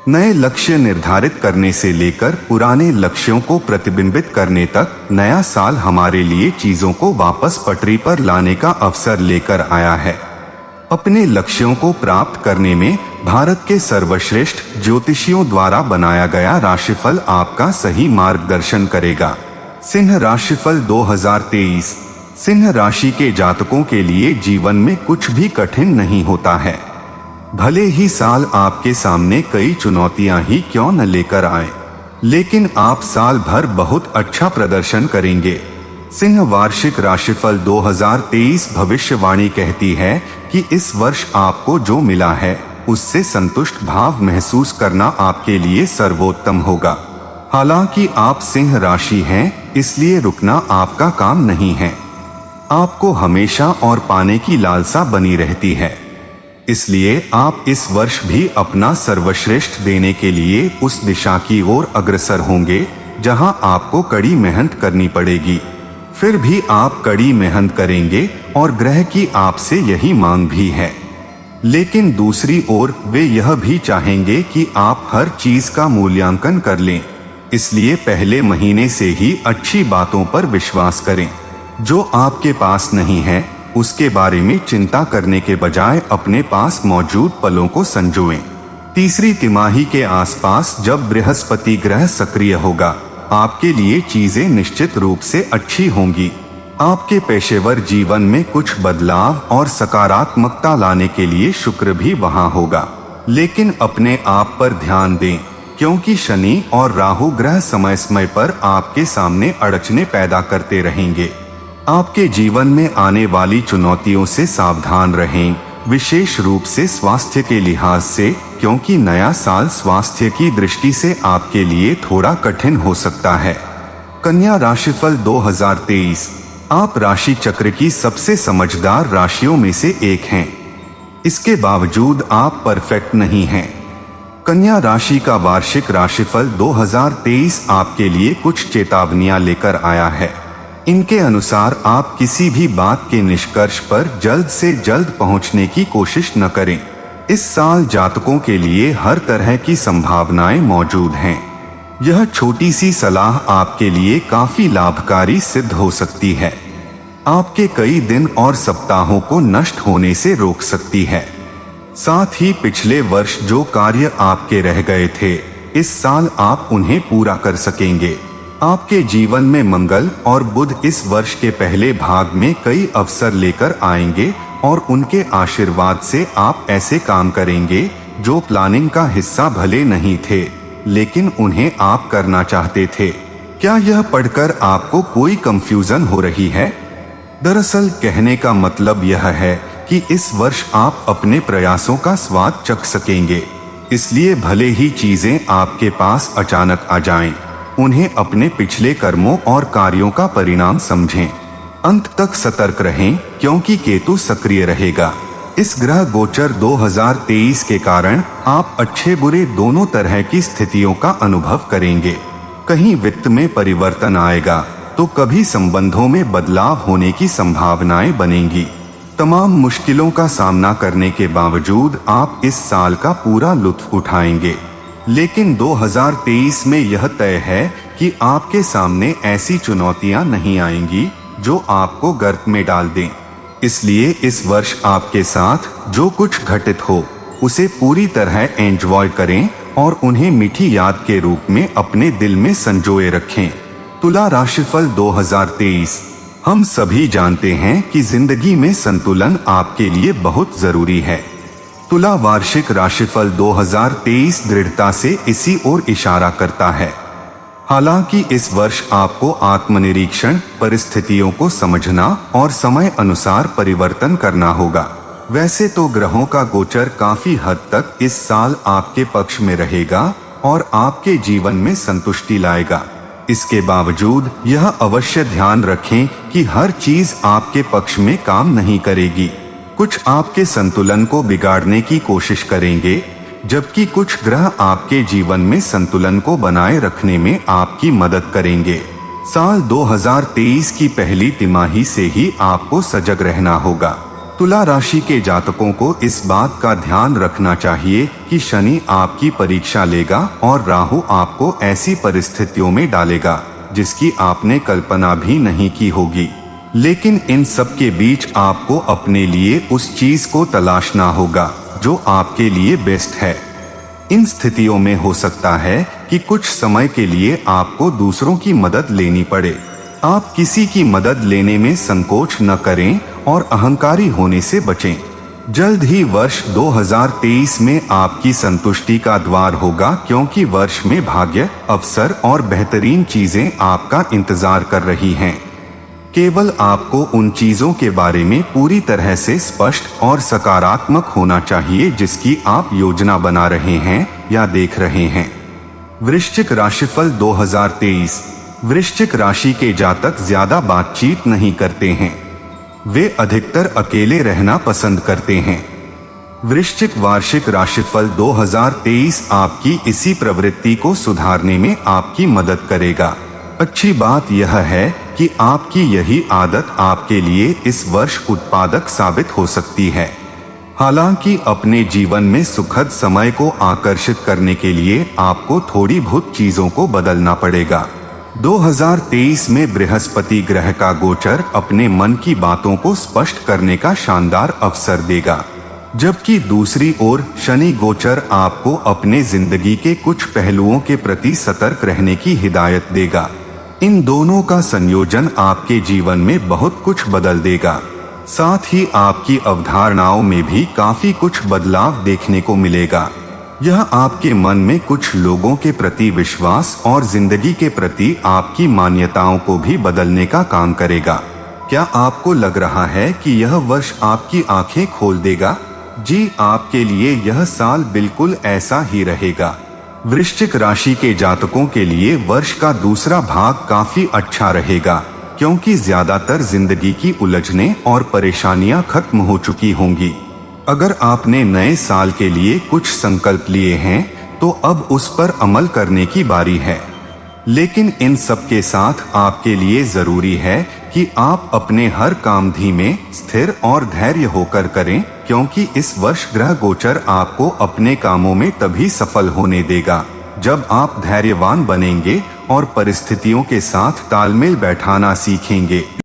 नए लक्ष्य निर्धारित करने से लेकर पुराने लक्ष्यों को प्रतिबिंबित करने तक नया साल हमारे लिए चीजों को वापस पटरी पर लाने का अवसर लेकर आया है। अपने लक्ष्यों को प्राप्त करने में भारत के सर्वश्रेष्ठ ज्योतिषियों द्वारा बनाया गया राशिफल आपका सही मार्गदर्शन करेगा। सिंह राशिफल 2023। सिंह राशि के जातकों के लिए जीवन में कुछ भी कठिन नहीं होता है। भले ही साल आपके सामने कई चुनौतियां ही क्यों न लेकर आए, लेकिन आप साल भर बहुत अच्छा प्रदर्शन करेंगे। सिंह वार्षिक राशिफल 2023 भविष्यवाणी कहती है कि इस वर्ष आपको जो मिला है उससे संतुष्ट भाव महसूस करना आपके लिए सर्वोत्तम होगा। हालांकि आप सिंह राशि हैं, इसलिए रुकना आपका काम नहीं है। आपको हमेशा और पाने की लालसा बनी रहती है, इसलिए आप इस वर्ष भी अपना सर्वश्रेष्ठ देने के लिए उस दिशा की ओर अग्रसर होंगे जहां आपको कड़ी मेहनत करनी पड़ेगी। फिर भी आप कड़ी मेहनत करेंगे और ग्रह की आपसे यही मांग भी है। लेकिन दूसरी ओर वे यह भी चाहेंगे कि आप हर चीज का मूल्यांकन कर लें, इसलिए पहले महीने से ही अच्छी बातों पर विश्वास करें। जो आपके पास नहीं है उसके बारे में चिंता करने के बजाय अपने पास मौजूद पलों को संजोएं। तीसरी तिमाही के आसपास जब बृहस्पति ग्रह सक्रिय होगा, आपके लिए चीजें निश्चित रूप से अच्छी होंगी। आपके पेशेवर जीवन में कुछ बदलाव और सकारात्मकता लाने के लिए शुक्र भी वहां होगा, लेकिन अपने आप पर ध्यान दें, क्योंकि शनि और राहु ग्रह समय समय पर आपके सामने अड़चने पैदा करते रहेंगे। आपके जीवन में आने वाली चुनौतियों से सावधान रहें, विशेष रूप से स्वास्थ्य के लिहाज से, क्योंकि नया साल स्वास्थ्य की दृष्टि से आपके लिए थोड़ा कठिन हो सकता है। कन्या राशिफल 2023। आप राशि चक्र की सबसे समझदार राशियों में से एक हैं। इसके बावजूद आप परफेक्ट नहीं हैं। कन्या राशि का वार्षिक राशिफल 2023 आपके लिए कुछ चेतावनियां लेकर आया है। इनके अनुसार आप किसी भी बात के निष्कर्ष पर जल्द से जल्द पहुंचने की कोशिश न करें। इस साल जातकों के लिए हर तरह की संभावनाएं मौजूद हैं। यह छोटी सी सलाह आपके लिए काफी लाभकारी सिद्ध हो सकती है। आपके कई दिन और सप्ताहों को नष्ट होने से रोक सकती है। साथ ही पिछले वर्ष जो कार्य आपके रह गए थे, इस साल आप उन्हें पूरा कर सकेंगे। आपके जीवन में मंगल और बुध इस वर्ष के पहले भाग में कई अवसर लेकर आएंगे और उनके आशीर्वाद से आप ऐसे काम करेंगे जो प्लानिंग का हिस्सा भले नहीं थे, लेकिन उन्हें आप करना चाहते थे। क्या यह पढ़कर आपको कोई कंफ्यूजन हो रही है? दरअसल कहने का मतलब यह है कि इस वर्ष आप अपने प्रयासों का स्वाद चख सकेंगे। इसलिए भले ही चीजें आपके पास अचानक आ जाएं, उन्हें अपने पिछले कर्मों और कार्यों का परिणाम समझें। अंत तक सतर्क रहें, क्योंकि केतु सक्रिय रहेगा। इस ग्रह गोचर 2023 के कारण आप अच्छे बुरे दोनों तरह की स्थितियों का अनुभव करेंगे। कहीं वित्त में परिवर्तन आएगा तो कभी संबंधों में बदलाव होने की संभावनाएं बनेंगी। तमाम मुश्किलों का सामना करने के बावजूद आप इस साल का पूरा लुत्फ उठाएंगे। लेकिन 2023 में यह तय है कि आपके सामने ऐसी चुनौतियां नहीं आएंगी जो आपको गर्त में डाल दें। इसलिए इस वर्ष आपके साथ जो कुछ घटित हो उसे पूरी तरह एंजॉय करें और उन्हें मीठी याद के रूप में अपने दिल में संजोए रखें। तुला राशिफल 2023। हम सभी जानते हैं कि जिंदगी में संतुलन आपके लिए बहुत जरूरी है। तुला वार्षिक राशिफल 2023 दृढ़ता से इसी ओर इशारा करता है। हालांकि इस वर्ष आपको आत्मनिरीक्षण, परिस्थितियों को समझना और समय अनुसार परिवर्तन करना होगा। वैसे तो ग्रहों का गोचर काफी हद तक इस साल आपके पक्ष में रहेगा और आपके जीवन में संतुष्टि लाएगा। इसके बावजूद यह अवश्य ध्यान रखें कि हर चीज आपके पक्ष में काम नहीं करेगी। कुछ आपके संतुलन को बिगाड़ने की कोशिश करेंगे, जबकि कुछ ग्रह आपके जीवन में संतुलन को बनाए रखने में आपकी मदद करेंगे। साल 2023 की पहली तिमाही से ही आपको सजग रहना होगा। तुला राशि के जातकों को इस बात का ध्यान रखना चाहिए कि शनि आपकी परीक्षा लेगा और राहु आपको ऐसी परिस्थितियों में डालेगा जिसकी आपने कल्पना भी नहीं की होगी। लेकिन इन सब के बीच आपको अपने लिए उस चीज को तलाशना होगा जो आपके लिए बेस्ट है। इन स्थितियों में हो सकता है कि कुछ समय के लिए आपको दूसरों की मदद लेनी पड़े। आप किसी की मदद लेने में संकोच न करें और अहंकारी होने से बचें। जल्द ही वर्ष 2023 में आपकी संतुष्टि का द्वार होगा, क्योंकि वर्ष में भाग्य, अवसर और बेहतरीन चीजें आपका इंतजार कर रही हैं। केवल आपको उन चीजों के बारे में पूरी तरह से स्पष्ट और सकारात्मक होना चाहिए जिसकी आप योजना बना रहे हैं या देख रहे हैं। वृश्चिक राशिफल 2023। वृश्चिक राशि के जातक ज्यादा बातचीत नहीं करते हैं। वे अधिकतर अकेले रहना पसंद करते हैं। वृश्चिक वार्षिक राशिफल 2023 आपकी इसी प्रवृत्ति को सुधारने में आपकी मदद करेगा। अच्छी बात यह है कि आपकी यही आदत आपके लिए इस वर्ष उत्पादक साबित हो सकती है। हालांकि अपने जीवन में सुखद समय को आकर्षित करने के लिए आपको थोड़ी बहुत चीजों को बदलना पड़ेगा। 2023 में बृहस्पति ग्रह का गोचर अपने मन की बातों को स्पष्ट करने का शानदार अवसर देगा, जबकि दूसरी ओर शनि गोचर आपको अपने जिंदगी के कुछ पहलुओं के प्रति सतर्क रहने की हिदायत देगा। इन दोनों का संयोजन आपके जीवन में बहुत कुछ बदल देगा। साथ ही आपकी अवधारणाओं में भी काफी कुछ बदलाव देखने को मिलेगा। यह आपके मन में कुछ लोगों के प्रति विश्वास और जिंदगी के प्रति आपकी मान्यताओं को भी बदलने का काम करेगा। क्या आपको लग रहा है कि यह वर्ष आपकी आंखें खोल देगा? जी, आपके लिए यह साल बिल्कुल ऐसा ही रहेगा। वृश्चिक राशि के जातकों के लिए वर्ष का दूसरा भाग काफी अच्छा रहेगा, क्योंकि ज्यादातर जिंदगी की उलझनें और परेशानियां खत्म हो चुकी होंगी। अगर आपने नए साल के लिए कुछ संकल्प लिए हैं तो अब उस पर अमल करने की बारी है। लेकिन इन सब के साथ आपके लिए जरूरी है कि आप अपने हर काम धीमे, स्थिर और धैर्य होकर करें, क्योंकि इस वर्ष ग्रह गोचर आपको अपने कामों में तभी सफल होने देगा जब आप धैर्यवान बनेंगे और परिस्थितियों के साथ तालमेल बैठाना सीखेंगे।